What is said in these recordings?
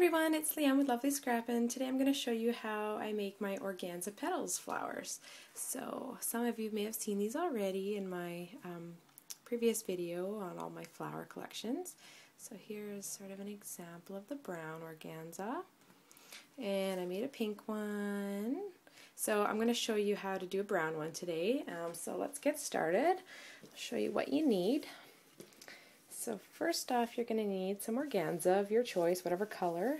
everyone, it's Leanne with Lovely Scrappin'. Today I'm going to show you how I make my Organza Petals flowers. So some of you may have seen these already in my previous video on all my flower collections. So here's sort of an example of the brown organza. And I made a pink one. So I'm going to show you how to do a brown one today. So let's get started. I'll show you what you need. So first off, you're going to need some organza of your choice, whatever color.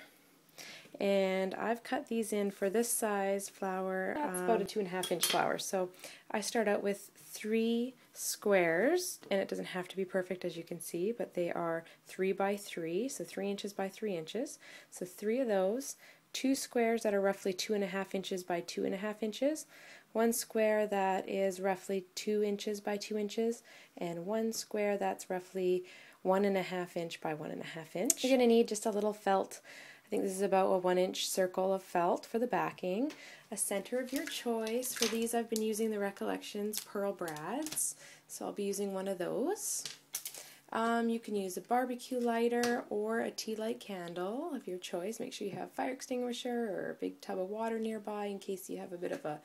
And I've cut these in for this size flower. That's about a 2.5 inch flower. So I start out with 3 squares, and it doesn't have to be perfect as you can see, but they are 3 by 3, so 3 inches by 3 inches. So 3 of those, 2 squares that are roughly 2.5 inches by 2.5 inches, 1 square that is roughly 2 inches by 2 inches, and 1 square that's roughly 1.5 inch by 1.5 inch. You're going to need just a little felt. I think this is about a 1-inch circle of felt for the backing. A center of your choice. For these I've been using the Recollections Pearl Brads, so I'll be using one of those. You can use a barbecue lighter or a tea light candle of your choice. Make sure you have a fire extinguisher or a big tub of water nearby in case you have a bit of a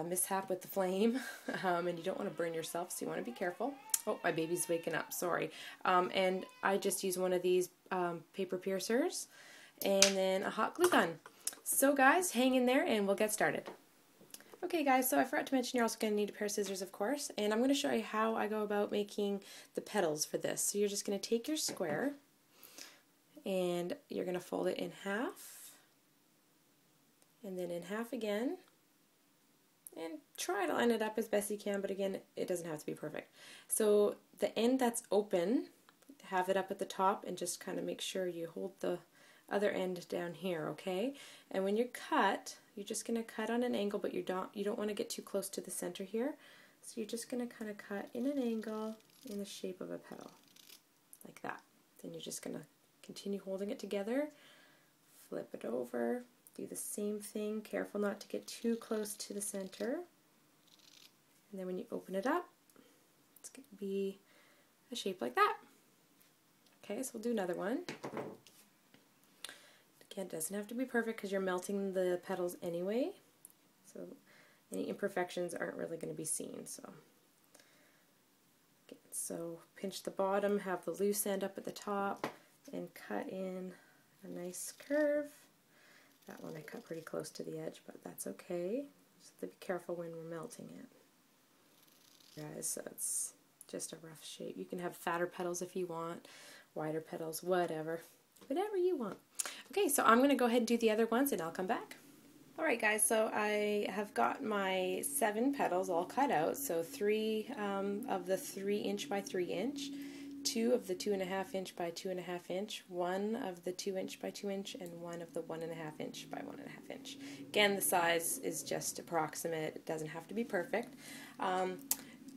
mishap with the flame and you don't want to burn yourself, so you want to be careful. Oh, my baby's waking up, sorry. And I just use one of these paper piercers and then a hot glue gun. So guys, hang in there and we'll get started. Okay guys, so I forgot to mention you're also going to need a pair of scissors, of course, and I'm going to show you how I go about making the petals for this. So you're just going to take your square and you're going to fold it in half and then in half again. And try to line it up as best you can, but again, it doesn't have to be perfect. So the end that's open, have it up at the top and just kind of make sure you hold the other end down here, okay? And when you cut, you're just going to cut on an angle, but you don't want to get too close to the center here. So you're just going to kind of cut in an angle in the shape of a petal, like that. Then you're just going to continue holding it together, flip it over. Do the same thing, careful not to get too close to the center. And then when you open it up, it's going to be a shape like that. Okay, so we'll do another one. Again, it doesn't have to be perfect because you're melting the petals anyway. So any imperfections aren't really going to be seen. So pinch the bottom, have the loose end up at the top, and cut in a nice curve. That one I cut pretty close to the edge, but that's okay. Just have to be careful when we're melting it. Guys, so it's just a rough shape. You can have fatter petals if you want, wider petals, whatever you want. Okay, so I'm going to go ahead and do the other ones and I'll come back. Alright guys, so I have got my 7 petals all cut out, so 3 of the 3 inch by 3 inch. 2 of the 2.5 inch by 2.5 inch, 1 of the 2 inch by 2 inch, and 1 of the 1.5 inch by 1.5 inch. Again, the size is just approximate. It doesn't have to be perfect.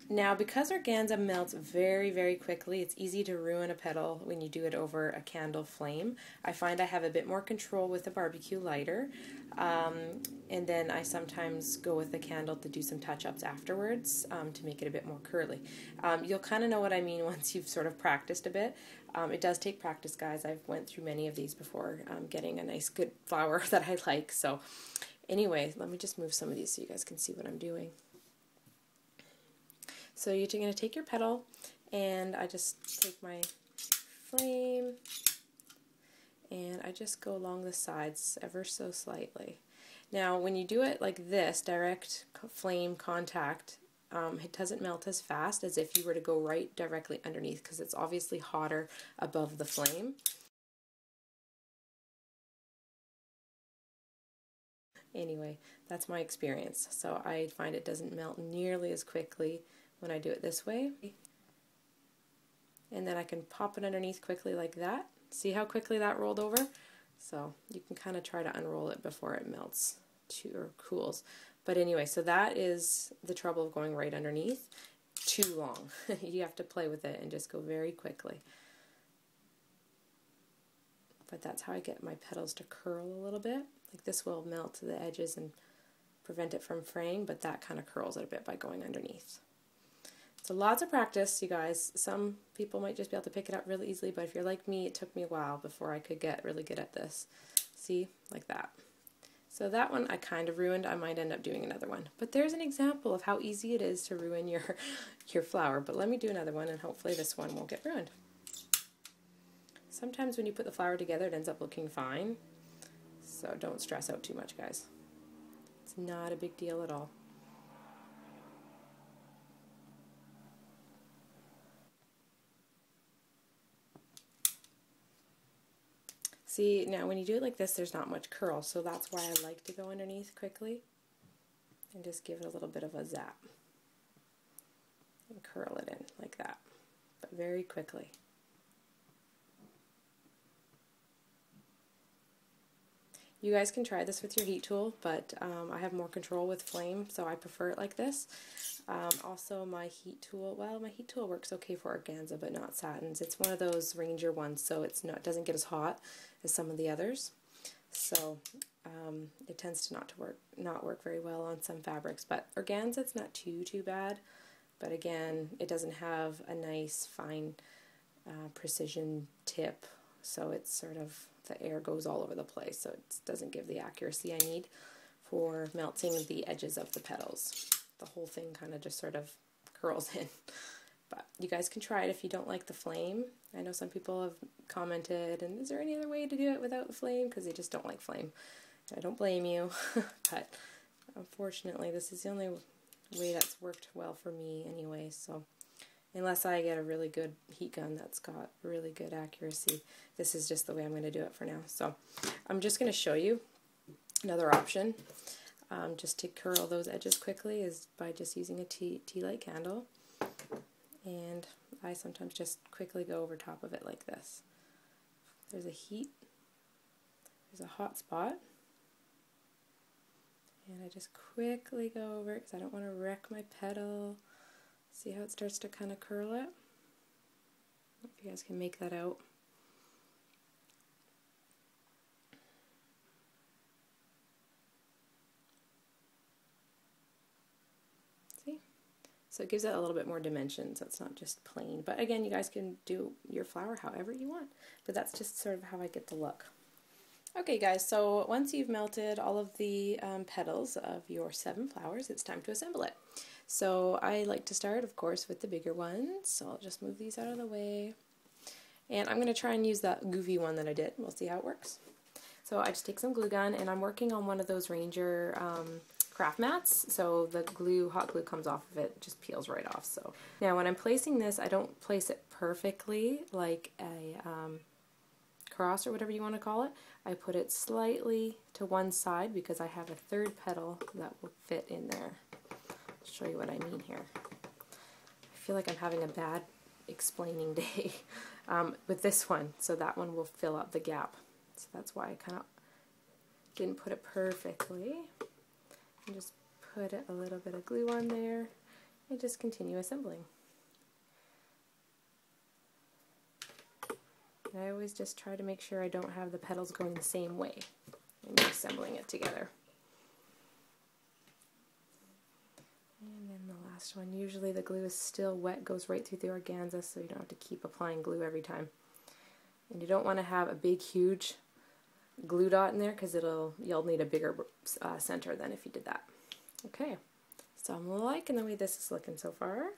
Now, because organza melts very, very quickly, it's easy to ruin a petal when you do it over a candle flame. I find I have a bit more control with a barbecue lighter, and then I sometimes go with a candle to do some touch-ups afterwards to make it a bit more curly. You'll kind of know what I mean once you've sort of practiced a bit. It does take practice, guys. I've went through many of these before getting a nice, good flower that I like. So anyway, let me just move some of these so you guys can see what I'm doing. So you're going to take your petal, and I just take my flame, and I just go along the sides ever so slightly. Now, when you do it like this, direct flame contact, it doesn't melt as fast as if you were to go right directly underneath, because it's obviously hotter above the flame. Anyway, that's my experience. So I find it doesn't melt nearly as quickly when I do it this way. And then I can pop it underneath quickly like that. See how quickly that rolled over? So you can kind of try to unroll it before it melts or cools. But anyway, so that is the trouble of going right underneath. Too long. You have to play with it and just go very quickly. But that's how I get my petals to curl a little bit. Like this will melt to the edges and prevent it from fraying, but that kind of curls it a bit by going underneath. So lots of practice, you guys. Some people might just be able to pick it up really easily, but if you're like me, it took me a while before I could get really good at this. See, like that. So that one I kind of ruined. I might end up doing another one. But there's an example of how easy it is to ruin your flower. But let me do another one, and hopefully this one won't get ruined. Sometimes when you put the flower together, it ends up looking fine. So don't stress out too much, guys. It's not a big deal at all. See, now when you do it like this, there's not much curl, so that's why I like to go underneath quickly and just give it a little bit of a zap and curl it in like that, but very quickly. You guys can try this with your heat tool, but I have more control with flame, so I prefer it like this. Also my heat tool, well, my heat tool works okay for organza, but not satins. It's one of those Ranger ones, so it doesn't get as hot as some of the others. So it tends to not work very well on some fabrics. But organza, it's not too bad. But again, it doesn't have a nice fine precision tip, so it's sort of, the air goes all over the place, so it doesn't give the accuracy I need for melting the edges of the petals. The whole thing kind of just sort of curls in. But you guys can try it if you don't like the flame. I know some people have commented, and is there any other way to do it without the flame? Because they just don't like flame. I don't blame you, but unfortunately this is the only way that's worked well for me anyway. So unless I get a really good heat gun that's got really good accuracy, this is just the way I'm going to do it for now. So I'm just going to show you another option. Just to curl those edges quickly is by just using a tea light candle, and I sometimes just quickly go over top of it like this. There's a hot spot, and I just quickly go over it because I don't want to wreck my petal. See how it starts to kind of curl it? I hope you guys can make that out. So it gives it a little bit more dimension, so it's not just plain. But again, you guys can do your flower however you want. But that's just sort of how I get the look. Okay guys, so once you've melted all of the petals of your 7 flowers, it's time to assemble it. So I like to start, of course, with the bigger ones. So I'll just move these out of the way. And I'm going to try and use that goofy one that I did. We'll see how it works. So I just take some glue gun, and I'm working on one of those Ranger craft mats, so the hot glue comes off of it, just peels right off. So now when I'm placing this, I don't place it perfectly like a cross or whatever you want to call it. I put it slightly to one side because I have a third petal that will fit in there. I'll show you what I mean here. I feel like I'm having a bad explaining day with this one, so that one will fill up the gap. So that's why I kind of didn't put it perfectly. And just put a little bit of glue on there and just continue assembling. And I always just try to make sure I don't have the petals going the same way when you're assembling it together. And then the last one, usually the glue is still wet, goes right through the organza, so you don't have to keep applying glue every time. And you don't want to have a big, huge glue dot in there because you'll need a bigger center than if you did that. Okay, so I'm liking the way this is looking so far.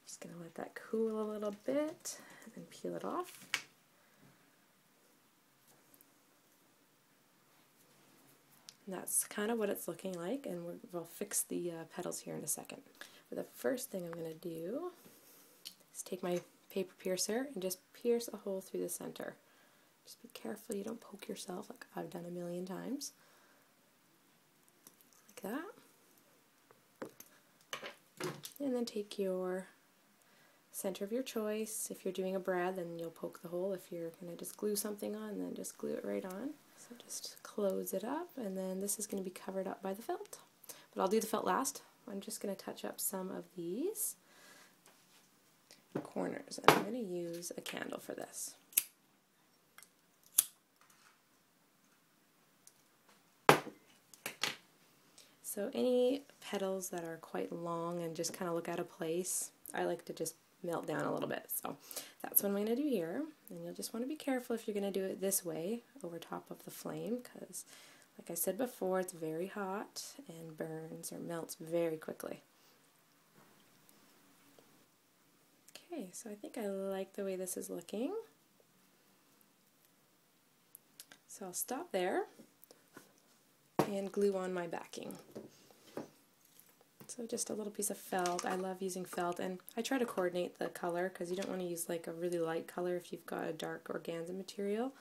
Just going to let that cool a little bit and then peel it off. And that's kind of what it's looking like, and we'll fix the petals here in a second. But the first thing I'm going to do is take my paper piercer and just pierce a hole through the center. Just be careful you don't poke yourself like I've done a million times. Like that. And then take your center of your choice. If you're doing a brad, then you'll poke the hole. If you're going to just glue something on, then just glue it right on. So just close it up, and then this is going to be covered up by the felt. But I'll do the felt last. I'm just going to touch up some of these corners, and I'm going to use a candle for this. So any petals that are quite long and just kind of look out of place, I like to just melt down a little bit. So that's what I'm going to do here. And you'll just want to be careful if you're going to do it this way over top of the flame, because like I said before, it's very hot and burns or melts very quickly. Okay, so I think I like the way this is looking. So I'll stop there and glue on my backing. So just a little piece of felt. I love using felt, and I try to coordinate the color because you don't want to use like a really light color if you've got a dark organza material.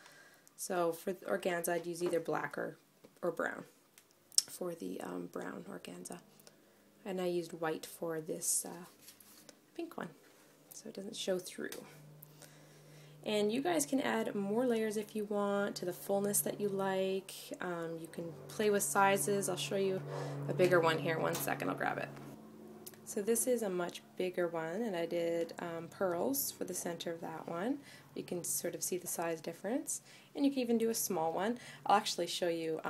So for the organza, I'd use either black or brown for the brown organza. And I used white for this pink one, so it doesn't show through. And you guys can add more layers if you want to the fullness that you like. You can play with sizes. I'll show you a bigger one here. One second, I'll grab it. So this is a much bigger one, and I did pearls for the center of that one. You can sort of see the size difference. And you can even do a small one. I'll actually show you,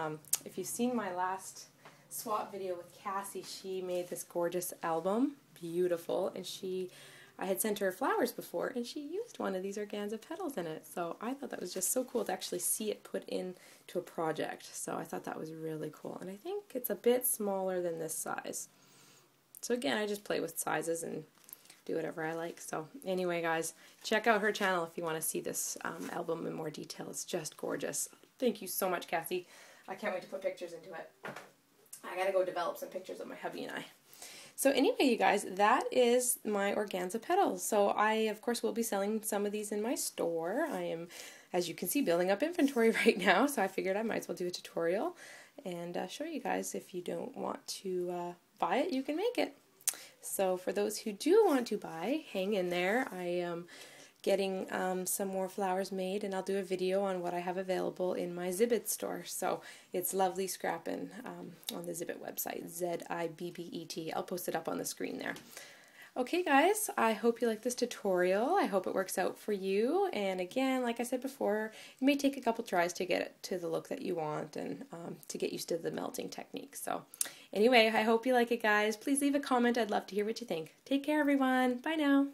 if you've seen my last swap video with Cassie, she made this gorgeous album, beautiful, and I had sent her flowers before, and she used one of these organza petals in it. So I thought that was just so cool to actually see it put into a project. So I thought that was really cool. And I think it's a bit smaller than this size. So again, I just play with sizes and do whatever I like. So anyway, guys, check out her channel if you want to see this album in more detail. It's just gorgeous. Thank you so much, Cassie. I can't wait to put pictures into it. I gotta go develop some pictures of my hubby and I. So anyway, you guys, that is my organza petals. So I, of course, will be selling some of these in my store. I am, as you can see, building up inventory right now, so I figured I might as well do a tutorial and show you guys. If you don't want to buy it, you can make it. So for those who do want to buy, hang in there. I am getting some more flowers made, and I'll do a video on what I have available in my Zibbet store. So it's Lovely Scrappin' on the Zibbet website, Z-I-B-B-E-T. I'll post it up on the screen there. Okay, guys, I hope you like this tutorial. I hope it works out for you. And again, like I said before, it may take a couple tries to get it to the look that you want and to get used to the melting technique. So anyway, I hope you like it, guys. Please leave a comment. I'd love to hear what you think. Take care, everyone. Bye now.